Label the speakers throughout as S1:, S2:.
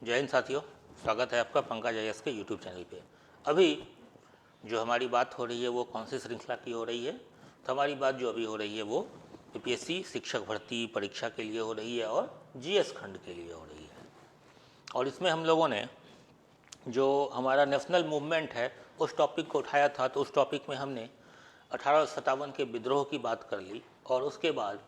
S1: जय हिंद साथियों, स्वागत है आपका पंकज आईएएस के यूट्यूब चैनल पे। अभी जो हमारी बात हो रही है वो कौन सी श्रृंखला की हो रही है? तो हमारी बात जो अभी हो रही है वो यूपीएससी शिक्षक भर्ती परीक्षा के लिए हो रही है और जीएस खंड के लिए हो रही है। और इसमें हम लोगों ने जो हमारा नेशनल मूवमेंट है उस टॉपिक को उठाया था। तो उस टॉपिक में हमने 1857 के विद्रोह की बात कर ली और उसके बाद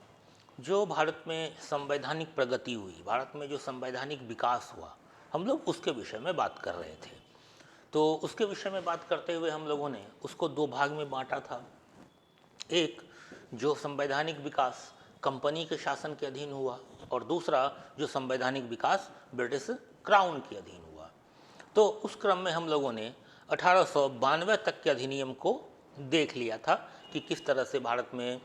S1: जो भारत में संवैधानिक प्रगति हुई, भारत में जो संवैधानिक विकास हुआ, हम लोग उसके विषय में बात कर रहे थे। तो उसके विषय में बात करते हुए हम लोगों ने उसको दो भाग में बांटा था। एक जो संवैधानिक विकास कंपनी के शासन के अधीन हुआ और दूसरा जो संवैधानिक विकास ब्रिटिश क्राउन के अधीन हुआ। तो उस क्रम में हम लोगों ने 1892 तक के अधिनियम को देख लिया था कि किस तरह से भारत में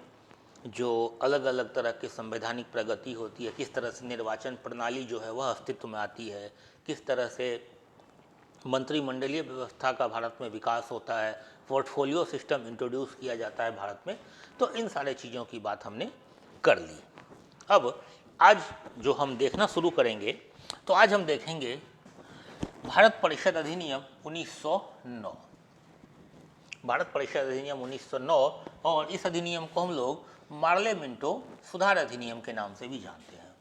S1: जो अलग अलग तरह की संवैधानिक प्रगति होती है, किस तरह से निर्वाचन प्रणाली जो है वह अस्तित्व में आती है, किस तरह से मंत्रिमंडलीय व्यवस्था का भारत में विकास होता है, पोर्टफोलियो सिस्टम इंट्रोड्यूस किया जाता है भारत में। तो इन सारे चीज़ों की बात हमने कर ली। अब आज जो हम देखना शुरू करेंगे, तो आज हम देखेंगे भारत परिषद अधिनियम 1909। भारत परिषद अधिनियम 1909, और इस अधिनियम को हम लोग मार्ले मिंटो सुधार अधिनियम के नाम से भी जानते हैं।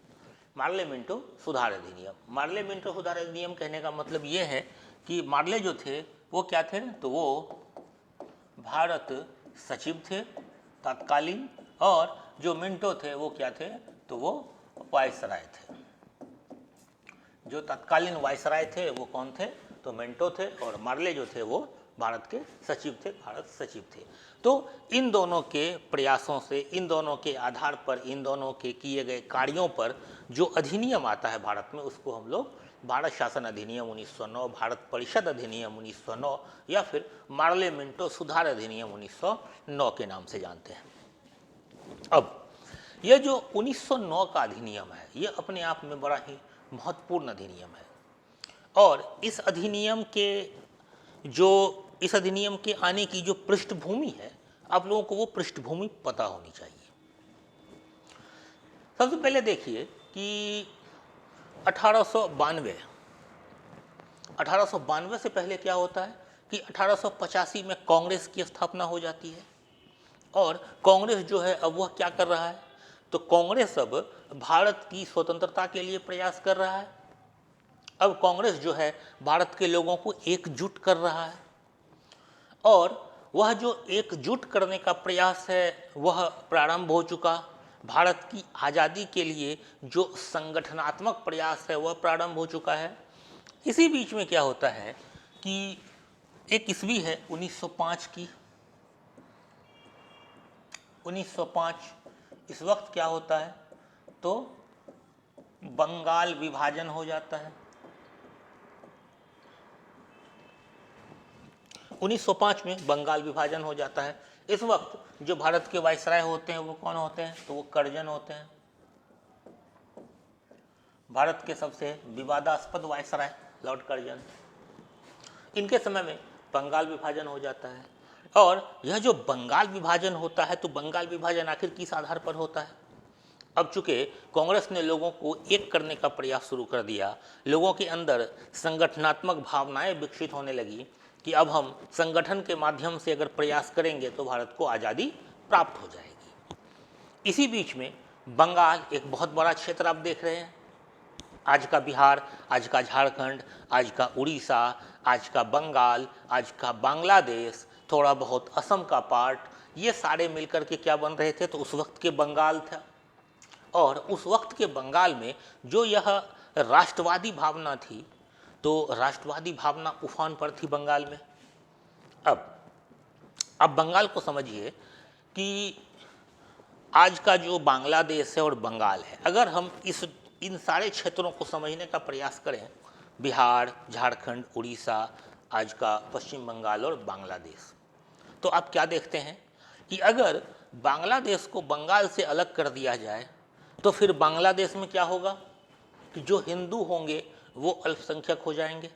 S1: मार्ले मिंटो सुधार अधिनियम, मार्ले मिंटो सुधार अधिनियम कहने का मतलब ये है कि मार्ले जो थे वो क्या थे, तो वो भारत सचिव थे तत्कालीन, और जो मिंटो थे वो क्या थे, तो वो वायसराय थे। जो तत्कालीन वायसराय थे वो कौन थे, तो मिंटो थे, और मार्ले जो थे वो भारत के सचिव थे, भारत सचिव थे। तो इन दोनों के प्रयासों से, इन दोनों के आधार पर, इन दोनों के किए गए कार्यों पर जो अधिनियम आता है भारत में, उसको हम लोग भारत शासन अधिनियम 1909, भारत परिषद अधिनियम 1909 या फिर मार्ले मिंटो सुधार अधिनियम 1909 के नाम से जानते हैं। अब यह जो 1909 का अधिनियम है, ये अपने आप में बड़ा ही महत्वपूर्ण अधिनियम है। और इस अधिनियम के आने की जो पृष्ठभूमि है, आप लोगों को वो पृष्ठभूमि पता होनी चाहिए। सबसे पहले देखिए कि 1892 से पहले क्या होता है कि 1885 में कांग्रेस की स्थापना हो जाती है। और कांग्रेस जो है अब वह क्या कर रहा है, तो कांग्रेस अब भारत की स्वतंत्रता के लिए प्रयास कर रहा है। अब कांग्रेस जो है भारत के लोगों को एकजुट कर रहा है, और वह जो एकजुट करने का प्रयास है वह प्रारंभ हो चुका। भारत की आज़ादी के लिए जो संगठनात्मक प्रयास है वह प्रारंभ हो चुका है। इसी बीच में क्या होता है कि एक ईस्वी है 1905 की। 1905 इस वक्त क्या होता है, तो बंगाल विभाजन हो जाता है। 1905 में बंगाल विभाजन हो जाता है। इस वक्त जो भारत के वायसराय होते हैं वो कौन होते हैं, तो वो कर्जन होते हैं। भारत के सबसे विवादास्पद वायसराय लॉर्ड कर्जन। इनके समय में बंगाल विभाजन हो जाता है। और यह जो बंगाल विभाजन होता है, तो बंगाल विभाजन आखिर किस आधार पर होता है? अब चूंकि कांग्रेस ने लोगों को एक करने का प्रयास शुरू कर दिया, लोगों के अंदर संगठनात्मक भावनाएं विकसित होने लगी कि अब हम संगठन के माध्यम से अगर प्रयास करेंगे तो भारत को आज़ादी प्राप्त हो जाएगी। इसी बीच में बंगाल एक बहुत बड़ा क्षेत्र आप देख रहे हैं। आज का बिहार, आज का झारखंड, आज का उड़ीसा, आज का बंगाल, आज का बांग्लादेश, थोड़ा बहुत असम का पार्ट, ये सारे मिलकर के क्या बन रहे थे, तो उस वक्त के बंगाल था। और उस वक्त के बंगाल में जो यह राष्ट्रवादी भावना थी, तो राष्ट्रवादी भावना उफान पर थी बंगाल में। अब बंगाल को समझिए कि आज का जो बांग्लादेश है और बंगाल है, अगर हम इन सारे क्षेत्रों को समझने का प्रयास करें, बिहार, झारखंड, उड़ीसा, आज का पश्चिम बंगाल और बांग्लादेश, तो आप क्या देखते हैं कि अगर बांग्लादेश को बंगाल से अलग कर दिया जाए तो फिर बांग्लादेश में क्या होगा कि जो हिंदू होंगे वो अल्पसंख्यक हो जाएंगे,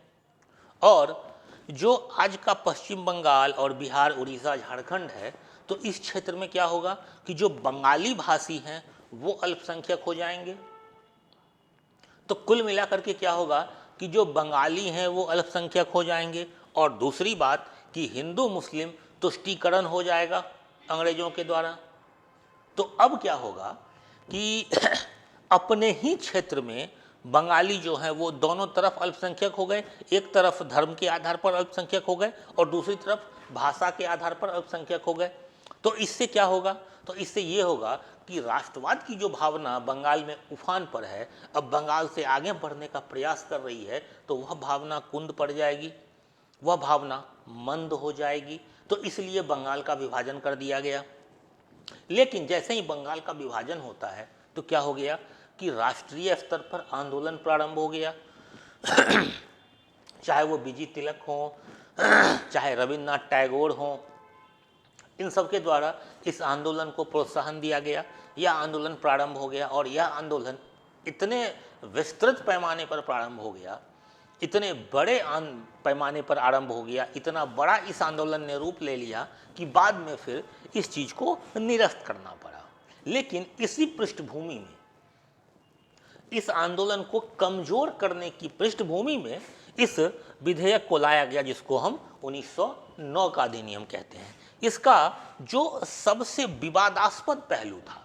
S1: और जो आज का पश्चिम बंगाल और बिहार, उड़ीसा, झारखंड है, तो इस क्षेत्र में क्या होगा कि जो बंगाली भाषी हैं वो अल्पसंख्यक हो जाएंगे। तो कुल मिलाकर के क्या होगा, कि जो बंगाली हैं वो अल्पसंख्यक हो जाएंगे, और दूसरी बात कि हिंदू मुस्लिम तुष्टीकरण हो जाएगा अंग्रेजों के द्वारा। तो अब क्या होगा कि अपने ही क्षेत्र में बंगाली जो है वो दोनों तरफ अल्पसंख्यक हो गए, एक तरफ धर्म के आधार पर अल्पसंख्यक हो गए और दूसरी तरफ भाषा के आधार पर अल्पसंख्यक हो गए। तो इससे क्या होगा, तो इससे ये होगा कि राष्ट्रवाद की जो भावना बंगाल में उफान पर है, अब बंगाल से आगे बढ़ने का प्रयास कर रही है, तो वह भावना कुंद पड़ जाएगी, वह भावना मंद हो जाएगी। तो इसलिए बंगाल का विभाजन कर दिया गया। लेकिन जैसे ही बंगाल का विभाजन होता है तो क्या हो गया कि राष्ट्रीय स्तर पर आंदोलन प्रारंभ हो गया। चाहे वो बीजी तिलक हो, चाहे रविन्द्रनाथ टैगोर हो, इन सब के द्वारा इस आंदोलन को प्रोत्साहन दिया गया। यह आंदोलन प्रारंभ हो गया और यह आंदोलन इतने विस्तृत पैमाने पर प्रारंभ हो गया, इतने बड़े पैमाने पर आरंभ हो गया, इतना बड़ा इस आंदोलन ने रूप ले लिया कि बाद में फिर इस चीज़ को निरस्त करना पड़ा। लेकिन इसी पृष्ठभूमि में, इस आंदोलन को कमजोर करने की पृष्ठभूमि में इस विधेयक को लाया गया जिसको हम 1909 का अधिनियम कहते हैं। इसका जो सबसे विवादास्पद पहलू था,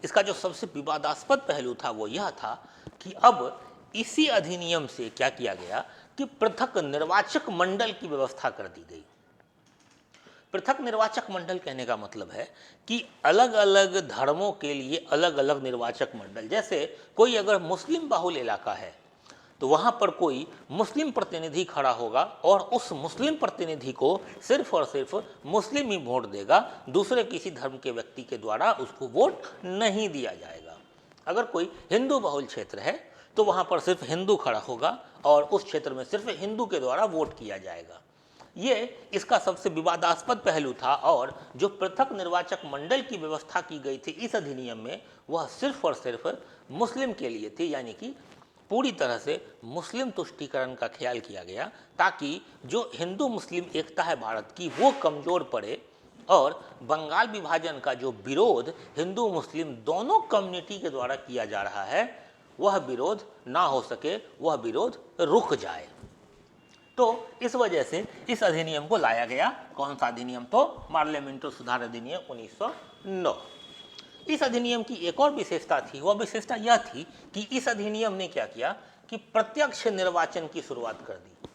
S1: इसका जो सबसे विवादास्पद पहलू था वो यह था कि अब इसी अधिनियम से क्या किया गया कि पृथक निर्वाचक मंडल की व्यवस्था कर दी गई। पृथक निर्वाचक मंडल कहने का मतलब है कि अलग अलग धर्मों के लिए अलग अलग निर्वाचक मंडल। जैसे कोई अगर मुस्लिम बाहुल इलाका है तो वहाँ पर कोई मुस्लिम प्रतिनिधि खड़ा होगा और उस मुस्लिम प्रतिनिधि को सिर्फ और सिर्फ मुस्लिम ही वोट देगा, दूसरे किसी धर्म के व्यक्ति के द्वारा उसको वोट नहीं दिया जाएगा। अगर कोई हिंदू बहुल क्षेत्र है तो वहाँ पर सिर्फ हिंदू खड़ा होगा और उस क्षेत्र में सिर्फ हिंदू के द्वारा वोट किया जाएगा। ये इसका सबसे विवादास्पद पहलू था। और जो पृथक निर्वाचक मंडल की व्यवस्था की गई थी इस अधिनियम में, वह सिर्फ और सिर्फ मुस्लिम के लिए थी, यानी कि पूरी तरह से मुस्लिम तुष्टीकरण का ख्याल किया गया ताकि जो हिंदू मुस्लिम एकता है भारत की वो कमज़ोर पड़े और बंगाल विभाजन का जो विरोध हिंदू मुस्लिम दोनों कम्युनिटी के द्वारा किया जा रहा है वह विरोध ना हो सके, वह विरोध रुक जाए। तो इस वजह से इस अधिनियम को लाया गया। कौन सा अधिनियम? तो मार्लियामेंटो सुधार अधिनियम 1909। इस अधिनियम की एक और विशेषता थी, वह विशेषता यह थी कि इस अधिनियम ने क्या किया कि प्रत्यक्ष निर्वाचन की शुरुआत कर दी।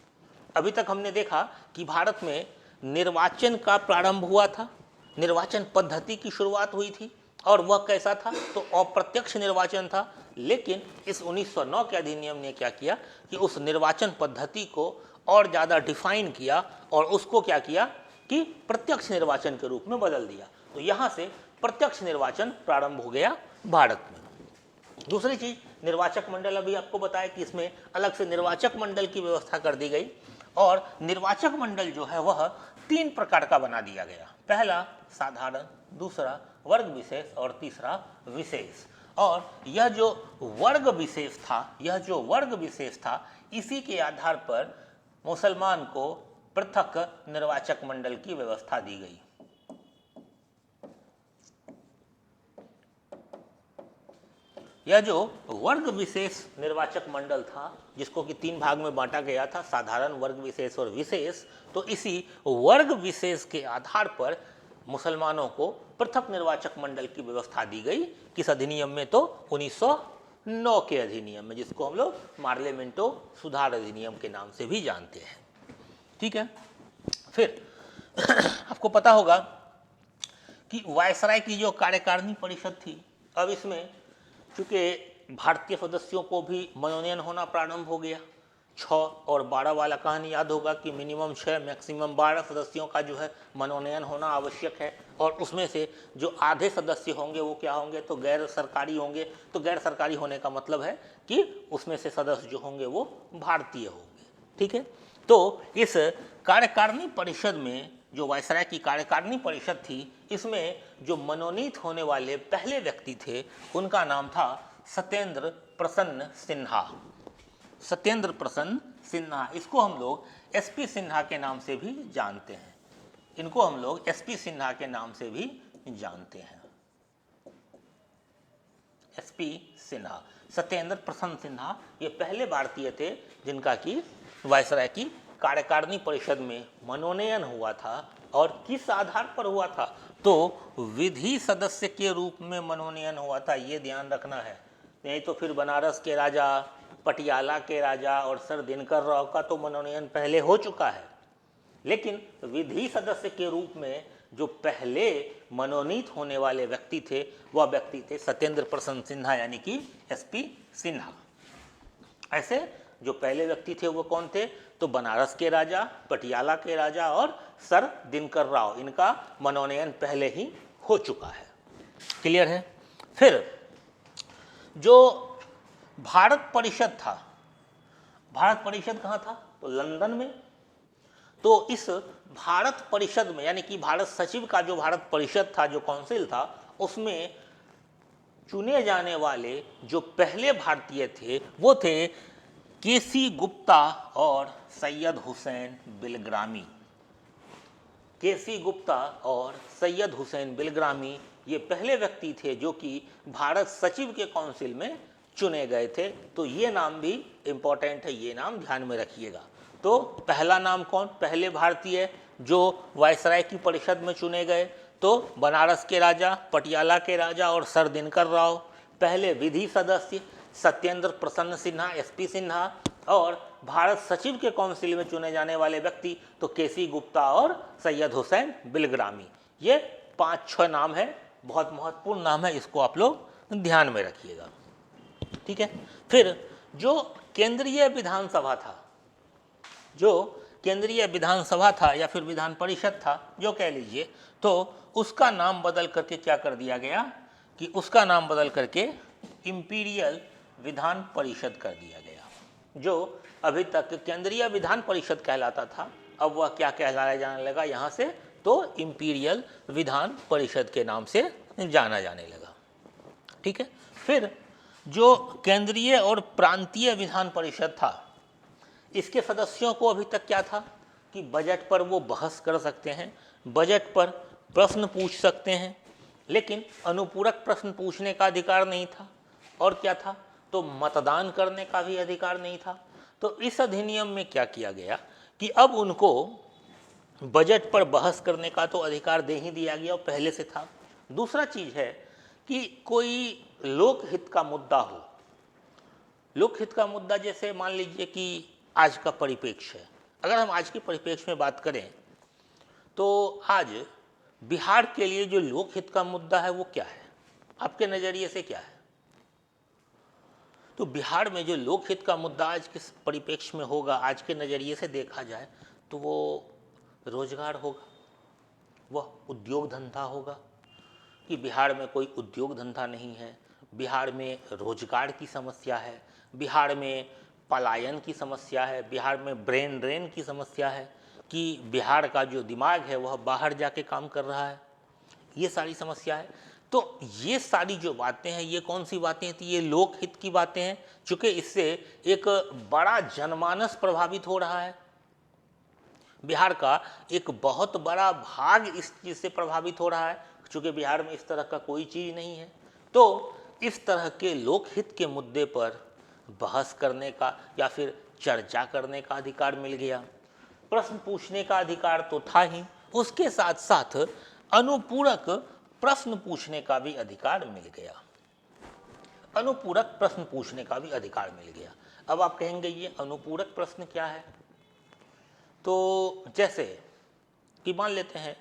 S1: अभी तक हमने देखा कि भारत में निर्वाचन का प्रारंभ हुआ था, निर्वाचन पद्धति की शुरुआत हुई थी और वह कैसा था? तो अप्रत्यक्ष निर्वाचन था। लेकिन इस 1909 के अधिनियम ने क्या किया कि उस निर्वाचन पद्धति को और ज़्यादा डिफाइन किया और उसको क्या किया कि प्रत्यक्ष निर्वाचन के रूप में बदल दिया। तो यहाँ से प्रत्यक्ष निर्वाचन प्रारंभ हो गया भारत में। दूसरी चीज, निर्वाचक मंडल, अभी आपको बताया कि इसमें अलग से निर्वाचक मंडल की व्यवस्था कर दी गई और निर्वाचक मंडल जो है वह 3 प्रकार का बना दिया गया। पहला साधारण, दूसरा वर्ग विशेष और तीसरा विशेष। और यह जो वर्ग विशेष था, इसी के आधार पर मुसलमान को पृथक निर्वाचक मंडल की व्यवस्था दी गई। यह जो वर्ग विशेष निर्वाचक मंडल था जिसको कि 3 भाग में बांटा गया था, साधारण, वर्ग विशेष और विशेष, तो इसी वर्ग विशेष के आधार पर मुसलमानों को पृथक निर्वाचक मंडल की व्यवस्था दी गई। किस अधिनियम में? तो 1909 के अधिनियम में, जिसको हम लोग मार्लियामेंटो सुधार अधिनियम के नाम से भी जानते हैं। ठीक है। फिर आपको पता होगा कि वायसराय की जो कार्यकारिणी परिषद थी, अब इसमें चूँकि भारतीय सदस्यों को भी मनोनयन होना प्रारंभ हो गया। 6 और 12 वाला कहानी याद होगा कि मिनिमम 6 मैक्सिमम 12 सदस्यों का जो है मनोनयन होना आवश्यक है। और उसमें से जो आधे सदस्य होंगे वो क्या होंगे? तो गैर सरकारी होंगे। तो गैर सरकारी होने का मतलब है कि उसमें से सदस्य जो होंगे वो भारतीय होंगे। ठीक है। तो इस कार्यकारिणी परिषद में, जो वायसराय की कार्यकारिणी परिषद थी, इसमें जो मनोनीत होने वाले पहले व्यक्ति थे उनका नाम था सत्येंद्र प्रसन्न सिन्हा। सत्येंद्र प्रसन्न सिन्हा, इसको हम लोग एसपी सिन्हा के नाम से भी जानते हैं। इनको हम लोग एसपी सिन्हा के नाम से भी जानते हैं। एसपी सिन्हा, सत्येंद्र प्रसन्न सिन्हा ये पहले भारतीय थे जिनका कि वायसराय की कार्यकारिणी परिषद में मनोनयन हुआ था। और किस आधार पर हुआ था? तो विधि सदस्य के रूप में मनोनयन हुआ था, ये ध्यान रखना है। नहीं तो फिर बनारस के राजा, पटियाला के राजा और सर दिनकर राव का तो मनोनयन पहले हो चुका है, लेकिन विधि सदस्य के रूप में जो पहले मनोनीत होने वाले व्यक्ति थे वह व्यक्ति थे सत्येंद्र प्रसन्न सिन्हा यानी कि एसपी सिन्हा। ऐसे जो पहले व्यक्ति थे वो कौन थे? तो बनारस के राजा, पटियाला के राजा और सर दिनकर राव, इनका मनोनयन पहले ही हो चुका है। क्लियर है? फिर जो भारत परिषद था, भारत परिषद कहाँ था? तो लंदन में। तो इस भारत परिषद में यानी कि भारत सचिव का जो भारत परिषद था, जो काउंसिल था, उसमें चुने जाने वाले जो पहले भारतीय थे वो थे केसी गुप्ता और सैयद हुसैन बिलग्रामी। केसी गुप्ता और सैयद हुसैन बिलग्रामी ये पहले व्यक्ति थे जो कि भारत सचिव के काउंसिल में चुने गए थे। तो ये नाम भी इम्पोर्टेंट है, ये नाम ध्यान में रखिएगा। तो पहला नाम कौन? पहले भारतीय जो वायसराय की परिषद में चुने गए, तो बनारस के राजा, पटियाला के राजा और सर दिनकर राव। पहले विधि सदस्य सत्येंद्र प्रसन्न सिन्हा एसपी सिन्हा, और भारत सचिव के काउंसिल में चुने जाने वाले व्यक्ति तो केसी गुप्ता और सैयद हुसैन बिलग्रामी। ये 5-6 नाम है, बहुत महत्वपूर्ण नाम है, इसको आप लोग ध्यान में रखिएगा। ठीक है। फिर जो केंद्रीय विधानसभा था, जो केंद्रीय विधानसभा था या फिर विधान परिषद था जो कह लीजिए, तो उसका नाम बदल करके क्या कर दिया गया कि उसका नाम बदल करके इंपीरियल विधान परिषद कर दिया गया। जो अभी तक केंद्रीय विधान परिषद कहलाता था, अब वह क्या कहलाया जाने लगा यहाँ से? तो इंपीरियल विधान परिषद के नाम से जाना जाने लगा। ठीक है। फिर जो केंद्रीय और प्रांतीय विधान परिषद था, इसके सदस्यों को अभी तक क्या था कि बजट पर वो बहस कर सकते हैं, बजट पर प्रश्न पूछ सकते हैं, लेकिन अनुपूरक प्रश्न पूछने का अधिकार नहीं था। और क्या था? तो मतदान करने का भी अधिकार नहीं था। तो इस अधिनियम में क्या किया गया कि अब उनको बजट पर बहस करने का तो अधिकार दे ही दिया गया, और पहले से था। दूसरा चीज़ है कि कोई लोकहित का मुद्दा हो, लोकहित का मुद्दा जैसे मान लीजिए कि आज का परिप्रेक्ष्य है, अगर हम आज के परिप्रेक्ष्य में बात करें तो आज बिहार के लिए जो लोकहित का मुद्दा है वो क्या है? आपके नज़रिए से क्या है? तो बिहार में जो लोकहित का मुद्दा आज के परिप्रेक्ष्य में होगा, आज के नज़रिए से देखा जाए तो वो रोजगार होगा, वह उद्योग धंधा होगा कि बिहार में कोई उद्योग धंधा नहीं है, बिहार में रोजगार की समस्या है, बिहार में पलायन की समस्या है, बिहार में ब्रेन ड्रेन की समस्या है कि बिहार का जो दिमाग है वह बाहर जाके काम कर रहा है, ये सारी समस्या है। तो ये सारी जो बातें हैं ये कौन सी बातें थी? ये लोकहित की बातें हैं, चूँकि इससे एक बड़ा जनमानस प्रभावित हो रहा है। बिहार का एक बहुत बड़ा भाग इस चीज़ से प्रभावित हो रहा है, चूँकि बिहार में इस तरह का कोई चीज़ नहीं है। तो इस तरह के लोकहित के मुद्दे पर बहस करने का या फिर चर्चा करने का अधिकार मिल गया। प्रश्न पूछने का अधिकार तो था ही, उसके साथ साथ अनुपूरक प्रश्न पूछने का भी अधिकार मिल गया। अनुपूरक प्रश्न पूछने का भी अधिकार मिल गया। अब आप कहेंगे ये अनुपूरक प्रश्न क्या है? तो जैसे कि मान लेते हैं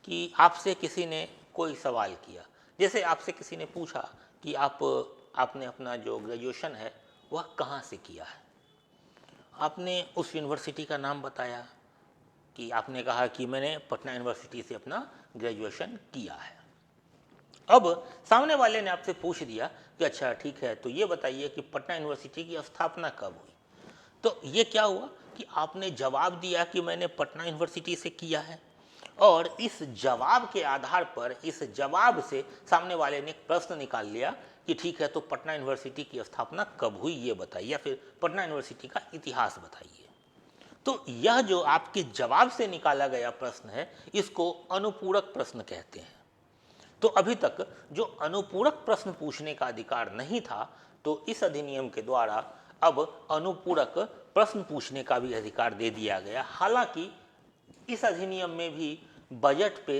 S1: कि आपसे किसी ने कोई सवाल किया, जैसे आपसे किसी ने पूछा कि आपने अपना जो ग्रेजुएशन है वह कहाँ से किया है। आपने उस यूनिवर्सिटी का नाम बताया कि आपने कहा कि मैंने पटना यूनिवर्सिटी से अपना ग्रेजुएशन किया है। अब सामने वाले ने आपसे पूछ दिया कि अच्छा ठीक है, तो ये बताइए कि पटना यूनिवर्सिटी की स्थापना कब हुई। तो ये क्या हुआ कि आपने जवाब दिया कि मैंने पटना यूनिवर्सिटी से किया है, और इस जवाब के आधार पर, इस जवाब से सामने वाले ने एक प्रश्न निकाल लिया कि ठीक है, तो पटना यूनिवर्सिटी की स्थापना कब हुई ये बताइए, या फिर पटना यूनिवर्सिटी का इतिहास बताइए। तो यह जो आपके जवाब से निकाला गया प्रश्न है इसको अनुपूरक प्रश्न कहते हैं। तो अभी तक जो अनुपूरक प्रश्न पूछने का अधिकार नहीं था, तो इस अधिनियम के द्वारा अब अनुपूरक प्रश्न पूछने का भी अधिकार दे दिया गया। हालांकि इस अधिनियम में भी बजट पे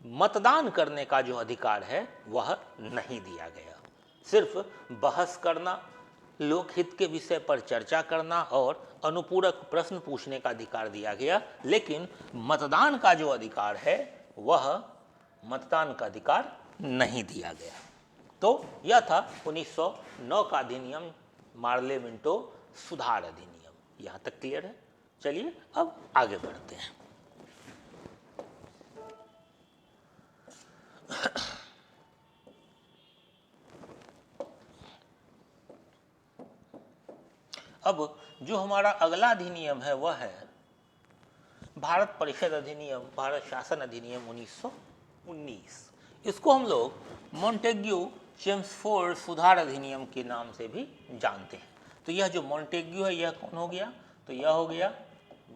S1: मतदान करने का जो अधिकार है वह नहीं दिया गया। सिर्फ बहस करना, लोकहित के विषय पर चर्चा करना और अनुपूरक प्रश्न पूछने का अधिकार दिया गया, लेकिन मतदान का जो अधिकार है वह मतदान का अधिकार नहीं दिया गया। तो यह था 1909 का अधिनियम, मार्ले मिंटो सुधार अधिनियम। यहाँ तक क्लियर है? चलिए अब आगे बढ़ते हैं। अब जो हमारा अगला अधिनियम है वह है भारत परिषद अधिनियम, भारत शासन अधिनियम 1919। इसको हम लोग मॉन्टेग्यू चेम्सफोर्ड सुधार अधिनियम के नाम से भी जानते हैं। तो यह जो मॉन्टेग्यू है यह कौन हो गया? तो यह हो गया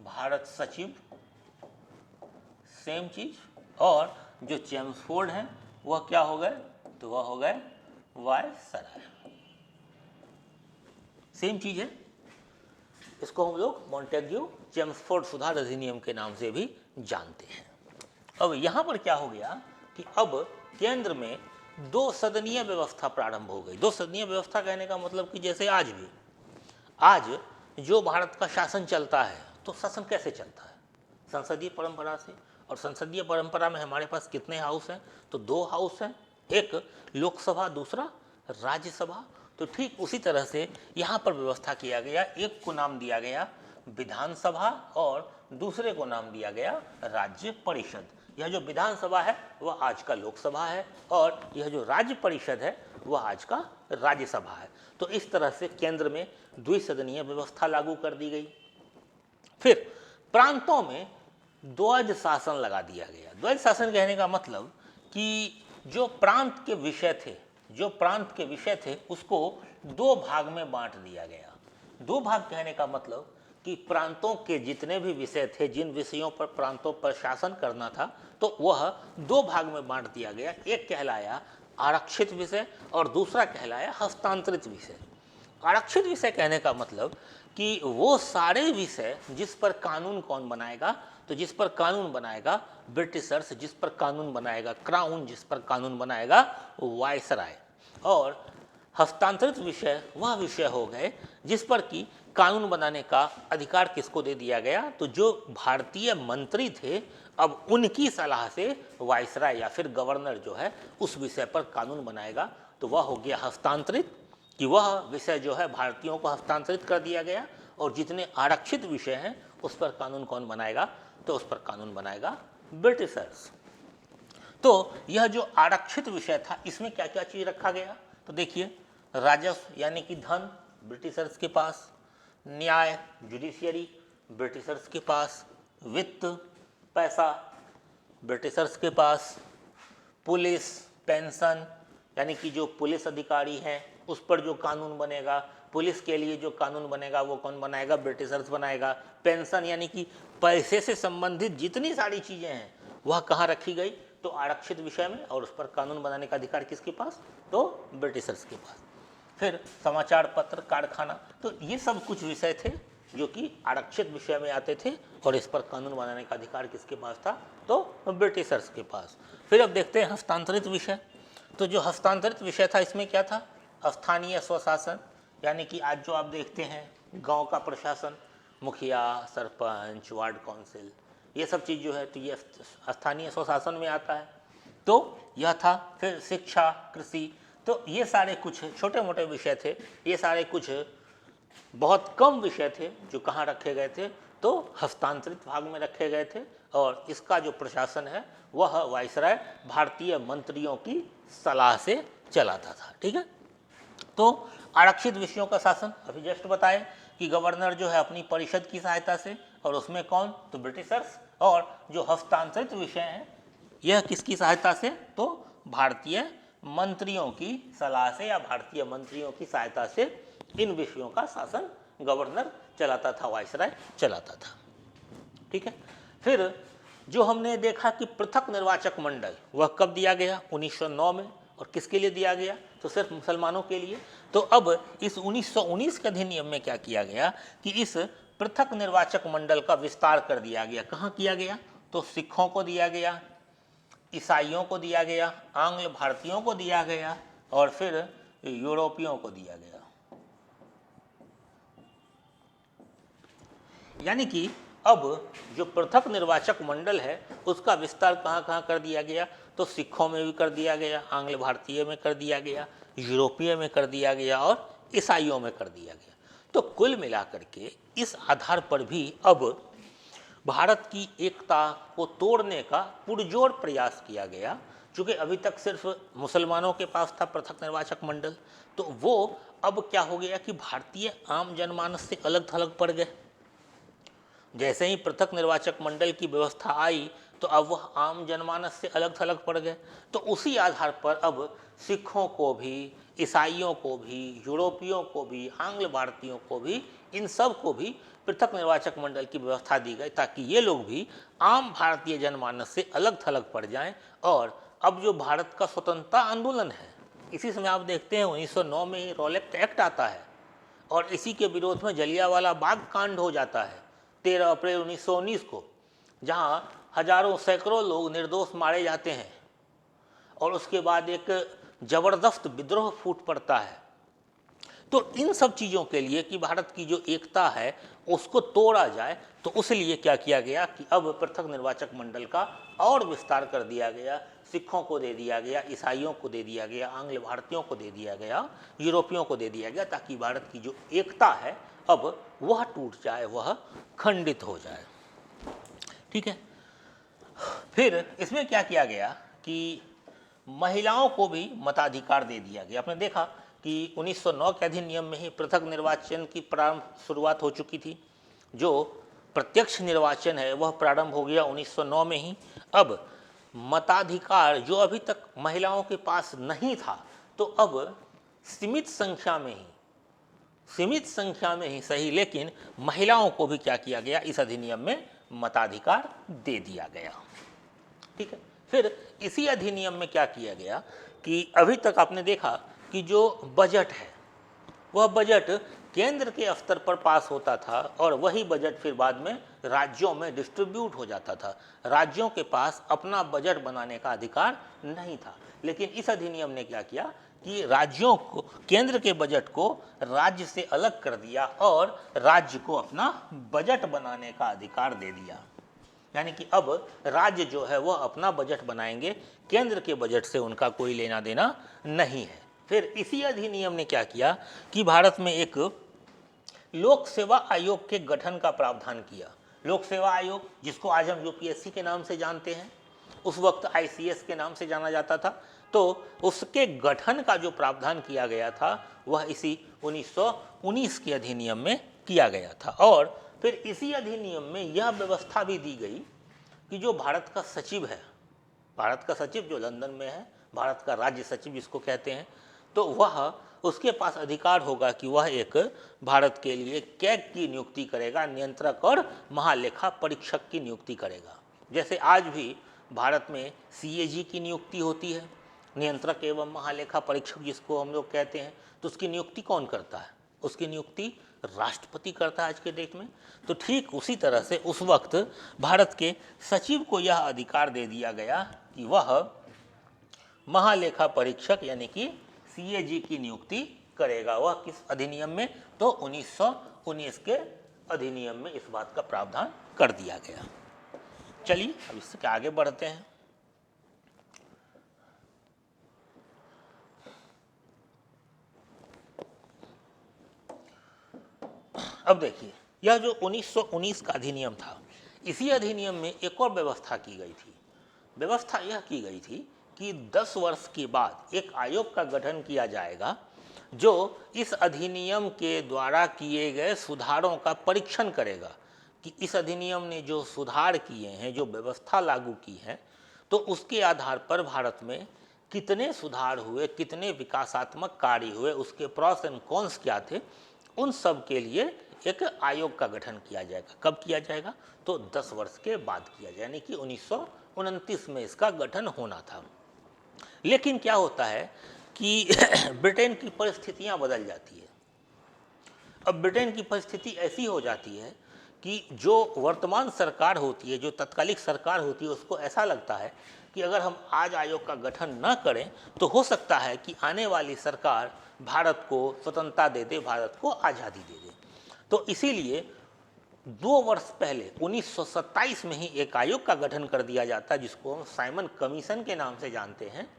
S1: भारत सचिव, सेम चीज, और जो चेम्सफोर्ड है वह क्या हो गए? तो वह हो गए वायसराय, सेम चीज है। इसको हम लोग मॉन्टेग्यू चेम्सफोर्ड सुधार अधिनियम के नाम से भी जानते हैं। अब यहाँ पर क्या हो गया कि अब केंद्र में दो सदनीय व्यवस्था प्रारंभ हो गई। दो सदनीय व्यवस्था कहने का मतलब कि जैसे आज जो भारत का शासन चलता है, तो शासन कैसे चलता है? संसदीय परंपरा से। और संसदीय परंपरा में हमारे पास कितने हाउस हैं? तो दो हाउस हैं, एक लोकसभा, दूसरा राज्यसभा। तो ठीक उसी तरह से यहाँ पर व्यवस्था किया गया। एक को नाम दिया गया विधानसभा और दूसरे को नाम दिया गया राज्य परिषद। यह जो विधानसभा है वह आज का लोकसभा है और यह जो राज्य परिषद है वह आज का राज्यसभा है। तो इस तरह से केंद्र में द्विसदनीय व्यवस्था लागू कर दी गई। फिर प्रांतों में द्वैध शासन लगा दिया गया। द्वैध शासन कहने का मतलब कि जो प्रांत के विषय थे उसको दो भाग में बांट दिया गया। दो भाग कहने का मतलब कि प्रांतों के जितने भी विषय थे, जिन विषयों पर प्रांतों पर शासन करना था, तो वह दो भाग में बांट दिया गया। एक कहलाया आरक्षित विषय और दूसरा कहलाया हस्तांतरित विषय। आरक्षित विषय कहने का मतलब कि वो सारे विषय जिस पर कानून कौन बनाएगा? तो जिस पर कानून बनाएगा ब्रिटिशर्स, जिस पर कानून बनाएगा क्राउन, जिस पर कानून बनाएगा वायसराय। और हस्तांतरित विषय वह विषय हो गए जिस पर कि कानून बनाने का अधिकार किसको दे दिया गया? तो जो भारतीय मंत्री थे, अब उनकी सलाह से वायसराय या फिर गवर्नर जो है उस विषय पर कानून बनाएगा। तो वह हो गया हस्तांतरित, कि वह विषय जो है भारतीयों को हस्तांतरित कर दिया गया। और जितने आरक्षित विषय हैं उस पर कानून कौन बनाएगा? तो उस पर कानून बनाएगा ब्रिटिशर्स। तो यह जो आरक्षित विषय था इसमें क्या क्या चीज रखा गया? तो देखिए, राजस्व यानी कि धन ब्रिटिशर्स के पास, न्याय जुडिशियरी ब्रिटिशर्स के पास, वित्त पैसा ब्रिटिशर्स के पास, पुलिस पेंशन यानी कि जो पुलिस अधिकारी हैं उस पर जो कानून बनेगा, पुलिस के लिए जो कानून बनेगा वो कौन बनाएगा? ब्रिटिशर्स बनाएगा। पेंशन यानी कि पैसे से संबंधित जितनी सारी चीज़ें हैं वह कहाँ रखी गई? तो आरक्षित विषय में, और उस पर कानून बनाने का अधिकार किसके पास? तो ब्रिटिशर्स के पास। फिर समाचार पत्र, कारखाना, तो ये सब कुछ विषय थे जो कि आरक्षित विषय में आते थे और इस पर कानून बनाने का अधिकार किसके पास था? तो ब्रिटिशर्स के पास। फिर अब देखते हैं हस्तांतरित विषय। तो जो हस्तांतरित विषय था इसमें क्या था? स्थानीय स्वशासन, यानी कि आज जो आप देखते हैं गांव का प्रशासन, मुखिया, सरपंच, वार्ड काउंसिल, ये सब चीज़ जो है तो ये स्थानीय स्वशासन में आता है। तो यह था। फिर शिक्षा, कृषि, तो ये सारे कुछ छोटे मोटे विषय थे। ये सारे कुछ बहुत कम विषय थे जो कहाँ रखे गए थे? तो हस्तांतरित भाग में रखे गए थे। और इसका जो प्रशासन है वह वायसराय भारतीय मंत्रियों की सलाह से चलाता था। ठीक है। तो आरक्षित विषयों का शासन अभी जस्ट बताए कि गवर्नर जो है अपनी परिषद की सहायता से, और उसमें कौन? तो ब्रिटिशर्स। और जो हस्तांतरित विषय हैं यह किसकी सहायता से? तो भारतीय मंत्रियों की सलाह से या भारतीय मंत्रियों की सहायता से इन विषयों का शासन गवर्नर चलाता था, वायसराय चलाता था। ठीक है। फिर जो हमने देखा कि पृथक निर्वाचक मंडल वह कब दिया गया, 1909 में, और किसके लिए दिया गया, तो सिर्फ मुसलमानों के लिए। तो अब इस 1919 के अधिनियम में क्या किया गया कि इस पृथक निर्वाचक मंडल का विस्तार कर दिया गया। कहाँ किया गया, तो सिखों को दिया गया, ईसाइयों को दिया गया, आंग्ल भारतीयों को दिया गया और फिर यूरोपियों को दिया गया। यानी कि अब जो पृथक निर्वाचक मंडल है उसका विस्तार कहाँ कहाँ कर दिया गया, तो सिखों में भी कर दिया गया, आंग्ल भारतीय में कर दिया गया, यूरोपीय में कर दिया गया और ईसाइयों में कर दिया गया। तो कुल मिलाकर के इस आधार पर भी अब भारत की एकता को तोड़ने का पुरजोर प्रयास किया गया। चूँकि अभी तक सिर्फ मुसलमानों के पास था पृथक निर्वाचक मंडल, तो वो अब क्या हो गया कि भारतीय आम जनमानस से अलग थलग पड़ गए। जैसे ही पृथक निर्वाचक मंडल की व्यवस्था आई तो अब वह आम जनमानस से अलग थलग पड़ गए। तो उसी आधार पर अब सिखों को भी, ईसाइयों को भी, यूरोपियों को भी, आंग्ल भारतीयों को भी, इन सब को भी पृथक निर्वाचक मंडल की व्यवस्था दी गई ताकि ये लोग भी आम भारतीय जनमानस से अलग थलग पड़ जाएं। और अब जो भारत का स्वतंत्रता आंदोलन है, इसी समय आप देखते हैं 1909 में ही रॉलेट एक्ट आता है और इसी के विरोध में जलियांवाला बाग कांड हो जाता है 13 अप्रैल 1919 को, जहां हजारों सैकड़ों लोग निर्दोष मारे जाते हैं और उसके बाद एक जबरदस्त विद्रोह फूट पड़ता है। तो इन सब चीज़ों के लिए कि भारत की जो एकता है उसको तोड़ा जाए, तो उसलिए क्या किया गया कि अब पृथक निर्वाचक मंडल का और विस्तार कर दिया गया, सिखों को दे दिया गया, ईसाइयों को दे दिया गया, आंग्ल भारतीयों को दे दिया गया, यूरोपियों को दे दिया गया, ताकि भारत की जो एकता है अब वह टूट जाए, वह खंडित हो जाए। ठीक है। फिर इसमें क्या किया गया कि महिलाओं को भी मताधिकार दे दिया गया। आपने देखा कि 1909 के अधिनियम में ही पृथक निर्वाचन की शुरुआत हो चुकी थी। जो प्रत्यक्ष निर्वाचन है वह प्रारंभ हो गया 1909 में ही। अब मताधिकार जो अभी तक महिलाओं के पास नहीं था, तो अब सीमित संख्या में ही सही, लेकिन महिलाओं को भी क्या किया गया, इस अधिनियम में मताधिकार दे दिया गया। ठीक है। फिर इसी अधिनियम में क्या किया गया कि अभी तक आपने देखा कि जो बजट है वह बजट केंद्र के स्तर पर पास होता था और वही बजट फिर बाद में राज्यों में डिस्ट्रीब्यूट हो जाता था। राज्यों के पास अपना बजट बनाने का अधिकार नहीं था, लेकिन इस अधिनियम ने क्या किया कि राज्यों को, केंद्र के बजट को राज्य से अलग कर दिया और राज्य को अपना बजट बनाने का अधिकार दे दिया। यानी कि अब राज्य जो है वह अपना बजट बनाएंगे, केंद्र के बजट से उनका कोई लेना देना नहीं है। फिर इसी अधिनियम ने क्या किया कि भारत में एक लोक सेवा आयोग के गठन का प्रावधान किया। लोक सेवा आयोग, जिसको आज हम यूपीएससी के नाम से जानते हैं, उस वक्त आईसीएस के नाम से जाना जाता था, तो उसके गठन का जो प्रावधान किया गया था वह इसी 1919 के अधिनियम में किया गया था। और फिर इसी अधिनियम में यह व्यवस्था भी दी गई कि जो भारत का सचिव है, भारत का सचिव जो लंदन में है, भारत का राज्य सचिव जिसको कहते हैं, तो वह, उसके पास अधिकार होगा कि वह एक भारत के लिए कैग की नियुक्ति करेगा, नियंत्रक और महालेखा परीक्षक की नियुक्ति करेगा। जैसे आज भी भारत में सीएजी की नियुक्ति होती है, नियंत्रक एवं महालेखा परीक्षक जिसको हम लोग कहते हैं, तो उसकी नियुक्ति कौन करता है? उसकी नियुक्ति राष्ट्रपति करता है आज के डेट में। तो ठीक उसी तरह से उस वक्त भारत के सचिव को यह अधिकार दे दिया गया कि वह महालेखा परीक्षक यानी कि सीएजी की नियुक्ति करेगा। वह किस अधिनियम में? तो 1919 के अधिनियम में इस बात का प्रावधान कर दिया गया। चलिए अब इससे आगे बढ़ते हैं। अब देखिए, यह जो 1919 का अधिनियम था, इसी अधिनियम में एक और व्यवस्था की गई थी। व्यवस्था यह की गई थी कि 10 वर्ष के बाद एक आयोग का गठन किया जाएगा जो इस अधिनियम के द्वारा किए गए सुधारों का परीक्षण करेगा कि इस अधिनियम ने जो सुधार किए हैं, जो व्यवस्था लागू की है, तो उसके आधार पर भारत में कितने सुधार हुए, कितने विकासात्मक कार्य हुए, उसके प्रॉस एंड कॉन्स क्या थे, उन सब के लिए एक आयोग का गठन किया जाएगा। कब किया जाएगा? तो 10 वर्ष के बाद किया जाए, यानी कि 1929 में इसका गठन होना था। लेकिन क्या होता है कि ब्रिटेन की परिस्थितियां बदल जाती है। अब ब्रिटेन की परिस्थिति ऐसी हो जाती है कि जो वर्तमान सरकार होती है, जो तत्कालिक सरकार होती है, उसको ऐसा लगता है कि अगर हम आज आयोग का गठन न करें तो हो सकता है कि आने वाली सरकार भारत को स्वतंत्रता दे दे, भारत को आज़ादी दे दे। तो इसीलिए 2 वर्ष पहले 1927 में ही एक आयोग का गठन कर दिया जाता है, जिसको हम साइमन कमीशन के नाम से जानते हैं।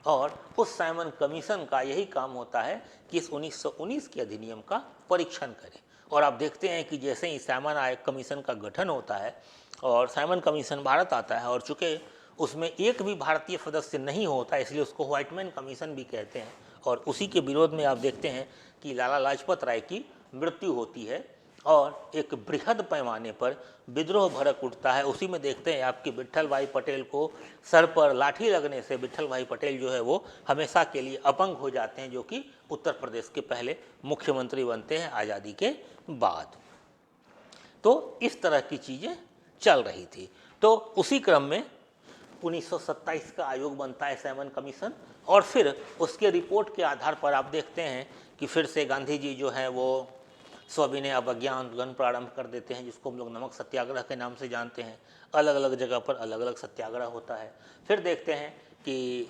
S1: और उस साइमन कमीशन का यही काम होता है कि इस 1919 के अधिनियम का परीक्षण करें। और आप देखते हैं कि जैसे ही साइमन आयोग कमीशन का गठन होता है और साइमन कमीशन भारत आता है, और चूंकि उसमें एक भी भारतीय सदस्य नहीं होता, इसलिए उसको व्हाइटमैन कमीशन भी कहते हैं। और उसी के विरोध में आप देखते हैं कि लाला लाजपत राय की मृत्यु होती है और एक बृहद पैमाने पर विद्रोह भड़क उठता है। उसी में देखते हैं आपके विट्ठल भाई पटेल को सर पर लाठी लगने से विट्ठल भाई पटेल जो है वो हमेशा के लिए अपंग हो जाते हैं, जो कि उत्तर प्रदेश के पहले मुख्यमंत्री बनते हैं आज़ादी के बाद। तो इस तरह की चीज़ें चल रही थी। तो उसी क्रम में 1927 का आयोग बनता है साइमन कमीशन, और फिर उसके रिपोर्ट के आधार पर आप देखते हैं कि फिर से गांधी जी जो हैं वो सविनय अवज्ञा आंदोलन प्रारंभ कर देते हैं, जिसको हम लोग नमक सत्याग्रह के नाम से जानते हैं। अलग अलग जगह पर अलग अलग सत्याग्रह होता है। फिर देखते हैं कि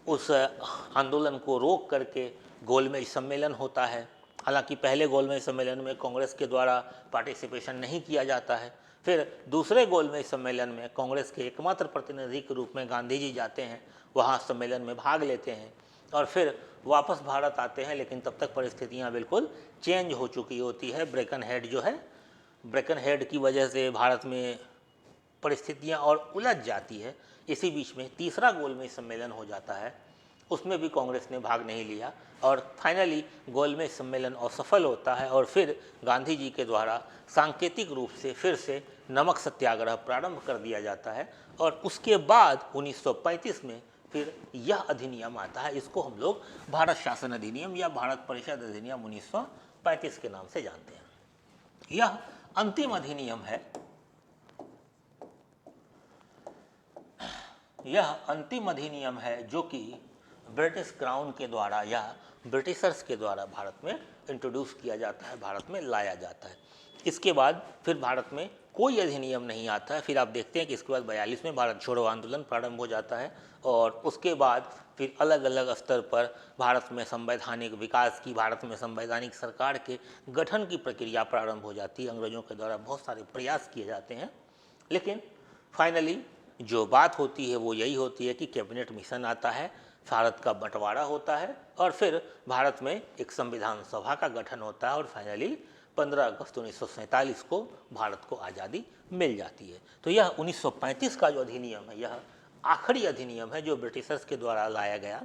S1: उस आंदोलन को रोक करके गोलमेज सम्मेलन होता है। हालांकि पहले गोलमेज सम्मेलन में कांग्रेस के द्वारा पार्टिसिपेशन नहीं किया जाता है। फिर दूसरे गोलमेज सम्मेलन में कांग्रेस के एकमात्र प्रतिनिधि के रूप में गांधी जी जाते हैं, वहाँ सम्मेलन में भाग लेते हैं और फिर वापस भारत आते हैं। लेकिन तब तक परिस्थितियाँ बिल्कुल चेंज हो चुकी होती है। ब्रेकन हेड जो है, ब्रेकन हेड की वजह से भारत में परिस्थितियाँ और उलझ जाती है। इसी बीच में तीसरा गोलमेज सम्मेलन हो जाता है, उसमें भी कांग्रेस ने भाग नहीं लिया और फाइनली गोलमेज सम्मेलन असफल होता है। और फिर गांधी जी के द्वारा सांकेतिक रूप से फिर से नमक सत्याग्रह प्रारंभ कर दिया जाता है और उसके बाद 1935 में फिर यह अधिनियम आता है। इसको हम लोग भारत शासन अधिनियम या भारत परिषद अधिनियम 1935 के नाम से जानते हैं। यह अंतिम अधिनियम है, यह अंतिम अधिनियम है जो कि ब्रिटिश क्राउन के द्वारा या ब्रिटिशर्स के द्वारा भारत में इंट्रोड्यूस किया जाता है, भारत में लाया जाता है। इसके बाद फिर भारत में कोई अधिनियम नहीं आता है। फिर आप देखते हैं कि इसके बाद 42 में भारत छोड़ो आंदोलन प्रारंभ हो जाता है और उसके बाद फिर अलग अलग स्तर पर भारत में संवैधानिक विकास की, भारत में संवैधानिक सरकार के गठन की प्रक्रिया प्रारंभ हो जाती है। अंग्रेजों के द्वारा बहुत सारे प्रयास किए जाते हैं, लेकिन फाइनली जो बात होती है वो यही होती है कि कैबिनेट मिशन आता है, भारत का बंटवारा होता है और फिर भारत में एक संविधान सभा का गठन होता है और फाइनली 15 अगस्त 1947 को भारत को आज़ादी मिल जाती है। तो यह 1935 का जो अधिनियम है, यह आखिरी अधिनियम है जो ब्रिटिशर्स के द्वारा लाया गया।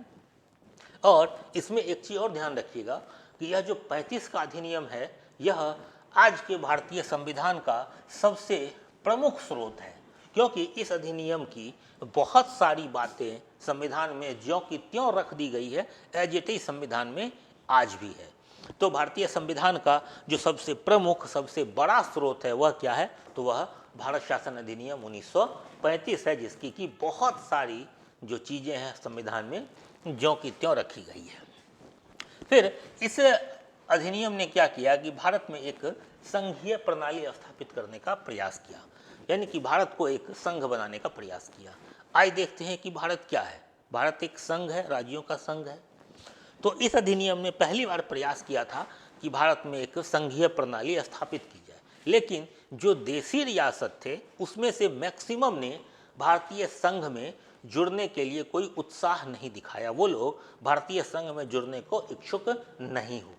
S1: और इसमें एक चीज़ और ध्यान रखिएगा कि यह जो 35 का अधिनियम है, यह आज के भारतीय संविधान का सबसे प्रमुख स्रोत है, क्योंकि इस अधिनियम की बहुत सारी बातें संविधान में ज्यों की त्यों रख दी गई है, एज इट इज संविधान में आज भी है। तो भारतीय संविधान का जो सबसे प्रमुख, सबसे बड़ा स्रोत है वह क्या है? तो वह भारत शासन अधिनियम 1935 है, जिसकी की बहुत सारी जो चीज़ें हैं संविधान में ज्यों की त्यों रखी गई है। फिर इस अधिनियम ने क्या किया कि भारत में एक संघीय प्रणाली स्थापित करने का प्रयास किया, यानी कि भारत को एक संघ बनाने का प्रयास किया। आज देखते हैं कि भारत क्या है, भारत एक संघ है, राज्यों का संघ है। तो इस अधिनियम ने पहली बार प्रयास किया था कि भारत में एक संघीय प्रणाली स्थापित की जाए, लेकिन जो देसी रियासत थे उसमें से मैक्सिमम ने भारतीय संघ में जुड़ने के लिए कोई उत्साह नहीं दिखाया। वो लोग भारतीय संघ में जुड़ने को इच्छुक नहीं हुए।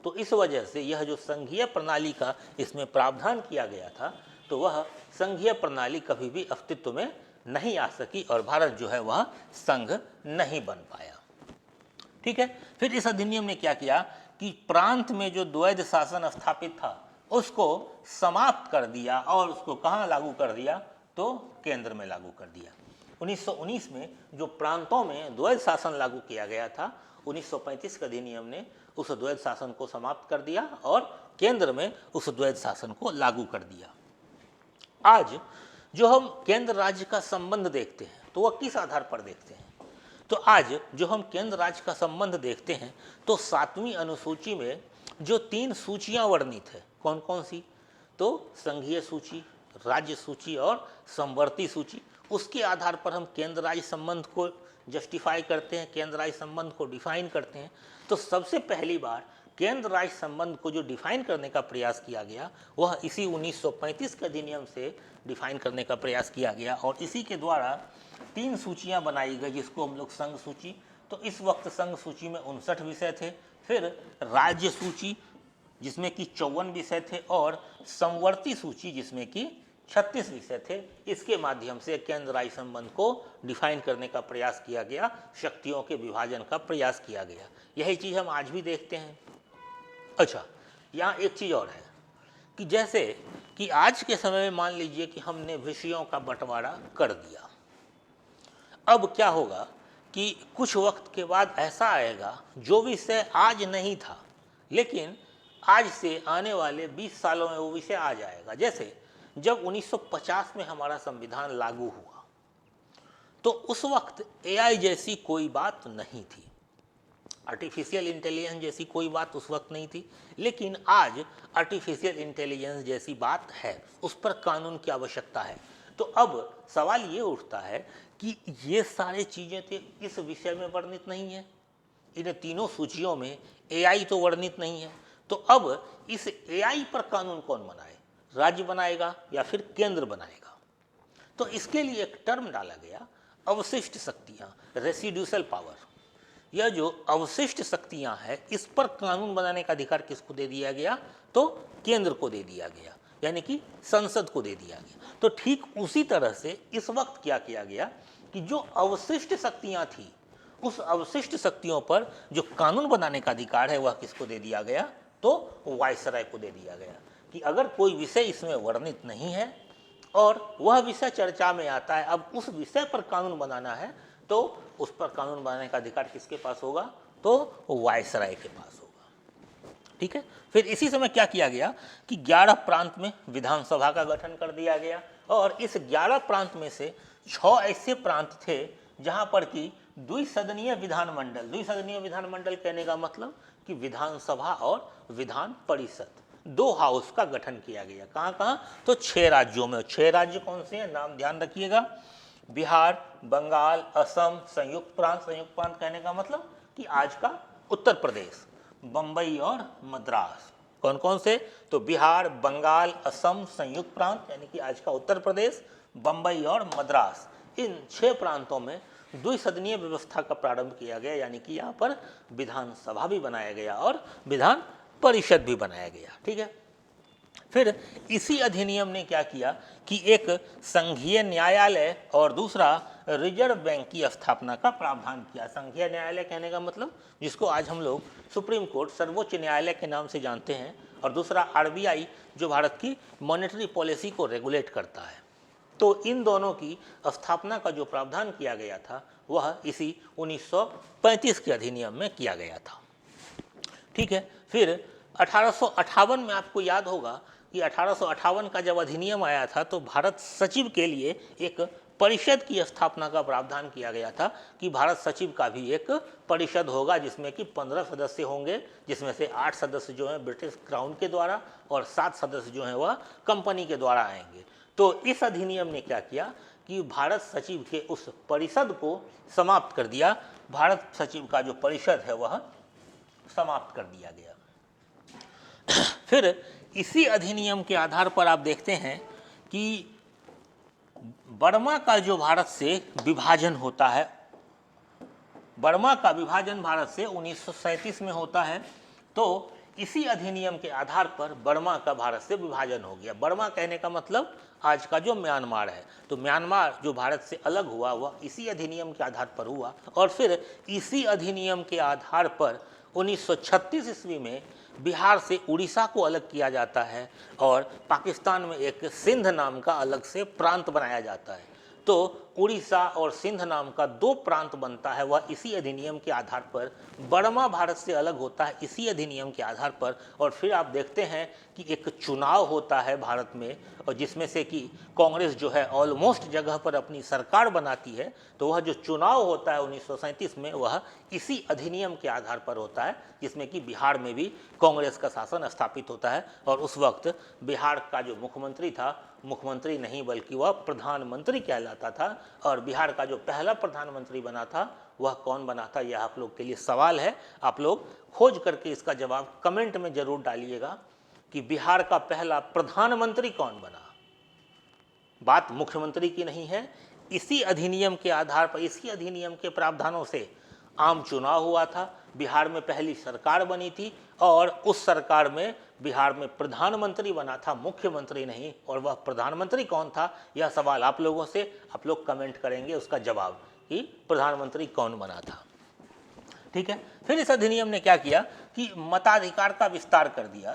S1: तो इस वजह से यह जो संघीय प्रणाली का इसमें प्रावधान किया गया था, तो वह संघीय प्रणाली कभी भी अस्तित्व में नहीं आ सकी और भारत जो है वह संघ नहीं बन पाया। ठीक है। फिर इस अधिनियम ने क्या किया कि प्रांत में जो द्वैध शासन स्थापित था उसको समाप्त कर दिया और उसको कहाँ लागू कर दिया? तो केंद्र में लागू कर दिया। 1919 में जो प्रांतों में द्वैध शासन लागू किया गया था, 1935 के अधिनियम ने उस द्वैध शासन को समाप्त कर दिया और केंद्र में उस द्वैध शासन को लागू कर दिया। आज जो हम केंद्र राज्य का संबंध देखते हैं तो वह किस आधार पर देखते हैं? तो आज जो हम केंद्र राज्य का संबंध देखते हैं तो 7वीं अनुसूची में जो 3 सूचियां वर्णित है, कौन कौन सी? तो संघीय सूची, राज्य सूची और समवर्ती सूची, उसके आधार पर हम केंद्र राज्य संबंध को जस्टिफाई करते हैं, केंद्र राज्य संबंध को डिफाइन करते हैं। तो सबसे पहली बार केंद्र राज्य संबंध को जो डिफाइन करने का प्रयास किया गया वह इसी 1935 के अधिनियम से डिफाइन करने का प्रयास किया गया और इसी के द्वारा 3 सूचियां बनाई गई जिसको हम लोग संघ सूची, तो इस वक्त संघ सूची में 59 विषय थे, फिर राज्य सूची जिसमें कि 54 विषय थे और समवर्ती सूची जिसमें कि 36 विषय थे। इसके माध्यम से केंद्र राज्य संबंध को डिफाइन करने का प्रयास किया गया, शक्तियों के विभाजन का प्रयास किया गया। यही चीज़ हम आज भी देखते हैं। अच्छा, यहाँ एक चीज़ और है कि जैसे कि आज के समय में मान लीजिए कि हमने विषयों का बंटवारा कर दिया, अब क्या होगा कि कुछ वक्त के बाद ऐसा आएगा जो विषय आज नहीं था लेकिन आज से आने वाले 20 सालों में वो विषय आ जाएगा। जैसे जब 1950 में हमारा संविधान लागू हुआ तो उस वक्त एआई जैसी कोई बात नहीं थी, आर्टिफिशियल इंटेलिजेंस जैसी कोई बात उस वक्त नहीं थी, लेकिन आज आर्टिफिशियल इंटेलिजेंस जैसी बात है, उस पर कानून की आवश्यकता है। तो अब सवाल ये उठता है कि ये सारी चीज़ें तो इस विषय में वर्णित नहीं है, इन तीनों सूचियों में एआई तो वर्णित नहीं है, तो अब इस एआई पर कानून कौन बनाए? राज्य बनाएगा या फिर केंद्र बनाएगा? तो इसके लिए एक टर्म डाला गया, अवशिष्ट शक्तियाँ, रेसिड्यूशल पावर। यह जो अवशिष्ट शक्तियाँ हैं इस पर कानून बनाने का अधिकार किसको दे दिया गया? तो केंद्र को दे दिया गया, यानी कि संसद को दे दिया गया। तो ठीक उसी तरह से इस वक्त क्या किया गया कि जो अवशिष्ट शक्तियाँ थी उस अवशिष्ट शक्तियों पर जो कानून बनाने का अधिकार है वह किसको दे दिया गया? तो वायसराय को दे दिया गया कि अगर कोई विषय इसमें वर्णित नहीं है और वह विषय चर्चा में आता है, अब उस विषय पर कानून बनाना है तो उस पर कानून बनाने का अधिकार किसके पास होगा? तो वायसराय के पास होगा। ठीक है, फिर इसी समय क्या किया गया कि 11 प्रांत में विधानसभा का गठन कर दिया गया और इस 11 प्रांत में से 6 ऐसे प्रांत थे जहां पर कि द्विसदनीय विधानमंडल, द्विसदनीय विधानमंडल कहने का मतलब कि विधानसभा और विधान परिषद, 2 हाउस का गठन किया गया। कहाँ कहाँ? तो 6 राज्यों में। 6 राज्य कौन से हैं? नाम ध्यान रखिएगा, बिहार, बंगाल, असम, संयुक्त प्रांत, संयुक्त प्रांत कहने का मतलब कि आज का उत्तर प्रदेश, बंबई और मद्रास। कौन कौन से? तो बिहार, बंगाल, असम, संयुक्त प्रांत यानी कि आज का उत्तर प्रदेश, बंबई और मद्रास, इन 6 प्रांतों में द्विसदनीय व्यवस्था का प्रारंभ किया गया, यानी कि यहाँ पर विधानसभा भी बनाया गया और विधान परिषद भी बनाया गया। ठीक है, फिर इसी अधिनियम ने क्या किया कि एक संघीय न्यायालय और दूसरा रिजर्व बैंक की स्थापना का प्रावधान किया। संघीय न्यायालय कहने का मतलब जिसको आज हम लोग सुप्रीम कोर्ट, सर्वोच्च न्यायालय के नाम से जानते हैं, और दूसरा आरबीआई जो भारत की मॉनेटरी पॉलिसी को रेगुलेट करता है। तो इन दोनों की स्थापना का जो प्रावधान किया गया था वह इसी 1935 के अधिनियम में किया गया था। ठीक है, फिर 1858 में आपको याद होगा कि 1858 का जब अधिनियम आया था तो भारत सचिव के लिए एक परिषद की स्थापना का प्रावधान किया गया था कि भारत सचिव का भी एक परिषद होगा जिसमें कि 15 सदस्य होंगे, जिसमें से 8 सदस्य जो हैं ब्रिटिश क्राउन के द्वारा और 7 सदस्य जो हैं वह कंपनी के द्वारा आएंगे। तो इस अधिनियम ने क्या किया कि भारत सचिव के उस परिषद को समाप्त कर दिया, भारत सचिव का जो परिषद है वह समाप्त कर दिया गया। फिर इसी अधिनियम के आधार पर आप देखते हैं कि बर्मा का जो भारत से विभाजन होता है, बर्मा का विभाजन भारत से 1937 में होता है। तो इसी अधिनियम के आधार पर बर्मा का भारत से विभाजन हो गया। बर्मा कहने का मतलब आज का जो म्यांमार है, तो म्यांमार जो भारत से अलग हुआ वह इसी अधिनियम के आधार पर हुआ। और फिर इसी अधिनियम के आधार पर 1936 ईस्वी में बिहार से उड़ीसा को अलग किया जाता है और पाकिस्तान में एक सिंध नाम का अलग से प्रांत बनाया जाता है। तो उड़ीसा और सिंध नाम का दो प्रांत बनता है, वह इसी अधिनियम के आधार पर। बर्मा भारत से अलग होता है इसी अधिनियम के आधार पर। और फिर आप देखते हैं कि एक चुनाव होता है भारत में, और जिसमें से कि कांग्रेस जो है ऑलमोस्ट जगह पर अपनी सरकार बनाती है। तो वह जो चुनाव होता है 1937 में, वह इसी अधिनियम के आधार पर होता है, जिसमें कि बिहार में भी कांग्रेस का शासन स्थापित होता है। और उस वक्त बिहार का जो मुख्यमंत्री था, मुख्यमंत्री नहीं बल्कि वह प्रधानमंत्री कहलाता था। और बिहार का जो पहला प्रधानमंत्री बना था वह कौन बना था, यह आप लोग के लिए सवाल है। आप लोग खोज करके इसका जवाब कमेंट में जरूर डालिएगा कि बिहार का पहला प्रधानमंत्री कौन बना। बात मुख्यमंत्री की नहीं है। इसी अधिनियम के आधार पर, इसी अधिनियम के प्रावधानों से आम चुनाव हुआ था, बिहार में पहली सरकार बनी थी, और उस सरकार में बिहार में प्रधानमंत्री बना था, मुख्यमंत्री नहीं। और वह प्रधानमंत्री कौन था, यह सवाल आप लोगों से, आप लोग कमेंट करेंगे उसका जवाब कि प्रधानमंत्री कौन बना था। ठीक है। फिर इस अधिनियम ने क्या किया कि मताधिकार का विस्तार कर दिया।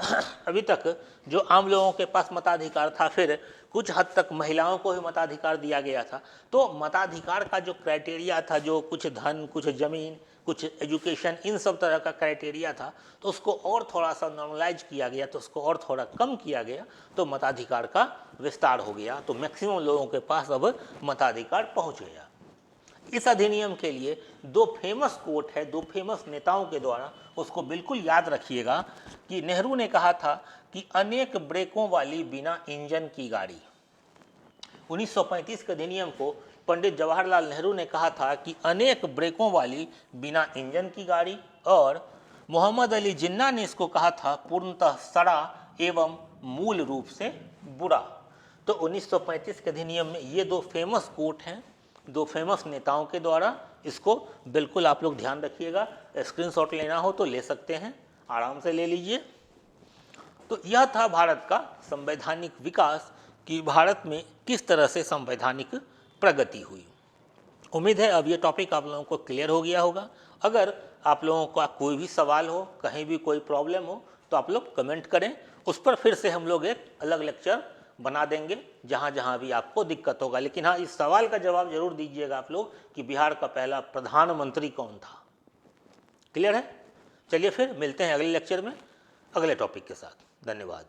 S1: अभी तक जो आम लोगों के पास मताधिकार था, फिर कुछ हद तक महिलाओं को ही मताधिकार दिया गया था। तो मताधिकार का जो क्राइटेरिया था, जो कुछ धन, कुछ जमीन, कुछ एजुकेशन, इन सब तरह का क्राइटेरिया था, तो उसको और थोड़ा सा नॉर्मलाइज किया गया, तो उसको और थोड़ा कम किया गया, तो मताधिकार का विस्तार हो गया। तो मैक्सिमम लोगों के पास अब मताधिकार पहुंच गया। इस अधिनियम के लिए दो फेमस कोट है, दो फेमस नेताओं के द्वारा, उसको बिल्कुल याद रखिएगा कि नेहरू ने कहा था कि अनेक ब्रेकों वाली बिना इंजन की गाड़ी। 1935 के अधिनियम को पंडित जवाहरलाल नेहरू ने कहा था कि अनेक ब्रेकों वाली बिना इंजन की गाड़ी, और मोहम्मद अली जिन्ना ने इसको कहा था पूर्णतः सड़ा एवं मूल रूप से बुरा। तो 1935 के अधिनियम में ये दो फेमस कोट हैं, दो फेमस नेताओं के द्वारा। इसको बिल्कुल आप लोग ध्यान रखिएगा। स्क्रीनशॉट लेना हो तो ले सकते हैं, आराम से ले लीजिए। तो यह था भारत का संवैधानिक विकास, कि भारत में किस तरह से संवैधानिक प्रगति हुई। उम्मीद है अब ये टॉपिक आप लोगों को क्लियर हो गया होगा। अगर आप लोगों का कोई भी सवाल हो, कहीं भी कोई प्रॉब्लम हो, तो आप लोग कमेंट करें, उस पर फिर से हम लोग एक अलग लेक्चर बना देंगे जहाँ जहाँ भी आपको दिक्कत होगा। लेकिन हाँ, इस सवाल का जवाब जरूर दीजिएगा आप लोग कि बिहार का पहला प्रधानमंत्री कौन था। क्लियर है? चलिए फिर मिलते हैं अगले लेक्चर में अगले टॉपिक के साथ। धन्यवाद।